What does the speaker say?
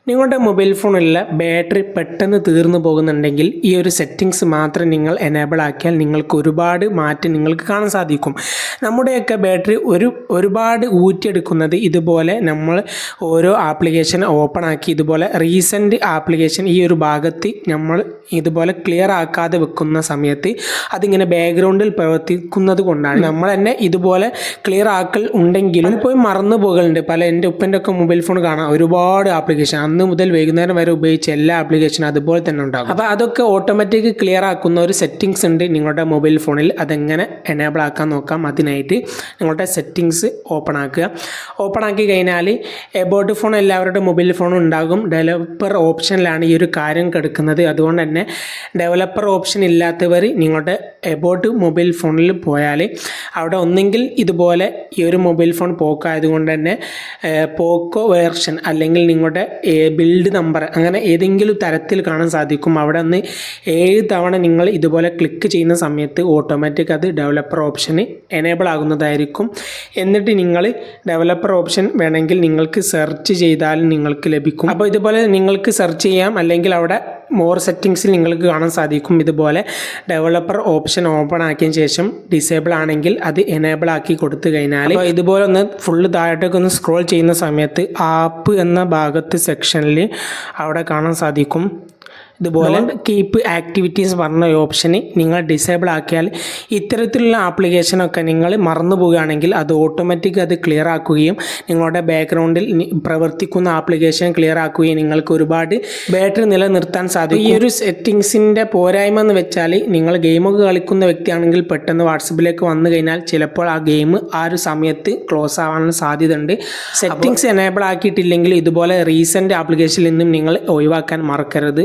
നിങ്ങളുടെ മൊബൈൽ ഫോണിലെ ബാറ്ററി പെട്ടെന്ന് തീർന്നു പോകുന്നുണ്ടെങ്കിൽ ഈ ഒരു സെറ്റിങ്സ് മാത്രം നിങ്ങൾ എനേബിൾ ആക്കിയാൽ നിങ്ങൾക്ക് ഒരുപാട് മാറ്റം നിങ്ങൾക്ക് കാണാൻ സാധിക്കും. നമ്മുടെയൊക്കെ ബാറ്ററി ഒരുപാട് ഊറ്റിയെടുക്കുന്നത് ഇതുപോലെ നമ്മൾ ഓരോ ആപ്ലിക്കേഷൻ ഓപ്പൺ ആക്കി ഇതുപോലെ റീസെൻറ്റ് ആപ്ലിക്കേഷൻ ഈ ഒരു ഭാഗത്ത് നമ്മൾ ഇതുപോലെ ക്ലിയർ ആക്കാതെ വെക്കുന്ന സമയത്ത് അതിങ്ങനെ ബാക്ക്ഗ്രൗണ്ടിൽ പ്രവർത്തിക്കുന്നത് കൊണ്ടാണ്. നമ്മൾ തന്നെ ഇതുപോലെ ക്ലിയർ ആക്കൽ ഉണ്ടെങ്കിലും പോയി മറന്നു പോകലുണ്ട്. എൻ്റെ ഉപ്പൻ്റെ ഒക്കെ മൊബൈൽ ഫോൺ കാണാം, ഒരുപാട് ആപ്ലിക്കേഷൻ അന്ന് മുതൽ വൈകുന്നേരം വരെ ഉപയോഗിച്ച എല്ലാ ആപ്ലിക്കേഷനും അതുപോലെ തന്നെ ഉണ്ടാകും. അപ്പോൾ അതൊക്കെ ഓട്ടോമാറ്റിക് ക്ലിയർ ആക്കുന്ന ഒരു സെറ്റിങ്സ് ഉണ്ട് നിങ്ങളുടെ മൊബൈൽ ഫോണിൽ. അതെങ്ങനെ എനേബിൾ ആക്കാൻ നോക്കാം. അതിനായിട്ട് നിങ്ങളുടെ സെറ്റിങ്സ് ഓപ്പൺ ആക്കി കഴിഞ്ഞാൽ എബോട്ട് ഫോൺ എല്ലാവരുടെ മൊബൈൽ ഫോണും ഉണ്ടാകും. ഡെവലപ്പർ ഓപ്ഷനിലാണ് ഈ ഒരു കാര്യം കിടക്കുന്നത്. അതുകൊണ്ട് തന്നെ ഡെവലപ്പർ ഓപ്ഷൻ ഇല്ലാത്തവർ നിങ്ങളുടെ എബോട്ട് മൊബൈൽ ഫോണിൽ പോയാൽ അവിടെ ഒന്നെങ്കിൽ ഇതുപോലെ ഈ ഒരു മൊബൈൽ ഫോൺ പോക്കോ ആയതുകൊണ്ട് തന്നെ പോക്കോ വേർഷൻ അല്ലെങ്കിൽ നിങ്ങളുടെ ബിൽഡ് നമ്പർ അങ്ങനെ ഏതെങ്കിലും തരത്തിൽ കാണാൻ സാധിക്കും. അവിടെ നിന്ന് 7 തവണ നിങ്ങൾ ഇതുപോലെ ക്ലിക്ക് ചെയ്യുന്ന സമയത്ത് ഓട്ടോമാറ്റിക് അത് ഡെവലപ്പർ ഓപ്ഷന് എനേബിൾ ആകുന്നതായിരിക്കും. എന്നിട്ട് നിങ്ങൾ ഡെവലപ്പർ ഓപ്ഷൻ വേണമെങ്കിൽ നിങ്ങൾക്ക് സെർച്ച് ചെയ്താൽ നിങ്ങൾക്ക് ലഭിക്കും. അപ്പോൾ ഇതുപോലെ നിങ്ങൾക്ക് സെർച്ച് ചെയ്യാം, അല്ലെങ്കിൽ അവിടെ മോർ സെറ്റിങ്സിൽ നിങ്ങൾക്ക് കാണാൻ സാധിക്കും. ഇതുപോലെ ഡെവലപ്പർ ഓപ്ഷൻ ഓപ്പൺ ആക്കിയതിന് ശേഷം ഡിസേബിൾ ആണെങ്കിൽ അത് എനേബിൾ ആക്കി കൊടുത്തു കഴിഞ്ഞാൽ ഇതുപോലെ ഒന്ന് ഫുള്ള് താഴോട്ടേക്ക് ഒന്ന് സ്ക്രോൾ ചെയ്യുന്ന സമയത്ത് ആപ്പ് എന്ന ഭാഗത്ത് സെക്ഷനിൽ അവിടെ കാണാൻ സാധിക്കും. ഇതുപോലെ കീപ്പ് ആക്ടിവിറ്റീസ് പറഞ്ഞ ഓപ്ഷന് നിങ്ങൾ ഡിസേബിൾ ആക്കിയാൽ ഇത്തരത്തിലുള്ള ആപ്ലിക്കേഷനൊക്കെ നിങ്ങൾ മറന്നു പോവുകയാണെങ്കിൽ അത് ഓട്ടോമാറ്റിക് അത് ക്ലിയർ ആക്കുകയും നിങ്ങളുടെ ബാക്ക്ഗ്രൗണ്ടിൽ പ്രവർത്തിക്കുന്ന ആപ്ലിക്കേഷൻ ക്ലിയർ ആക്കുകയും നിങ്ങൾക്ക് ഒരുപാട് ബാറ്ററി നിലനിർത്താൻ സാധിക്കും. ഈ ഒരു സെറ്റിങ്സിൻ്റെ പോരായ്മ എന്ന് വെച്ചാൽ നിങ്ങൾ ഗെയിമൊക്കെ കളിക്കുന്ന വ്യക്തിയാണെങ്കിൽ പെട്ടെന്ന് വാട്സപ്പിലേക്ക് വന്നു കഴിഞ്ഞാൽ ചിലപ്പോൾ ആ ഗെയിം ആ ഒരു സമയത്ത് ക്ലോസ് ആവാനുള്ള സാധ്യതയുണ്ട്. സെറ്റിങ്സ് എനേബിൾ ആക്കിയിട്ടില്ലെങ്കിൽ ഇതുപോലെ റീസെൻറ്റ് ആപ്ലിക്കേഷനിൽ നിന്നും നിങ്ങൾ ഒഴിവാക്കാൻ മറക്കരുത്.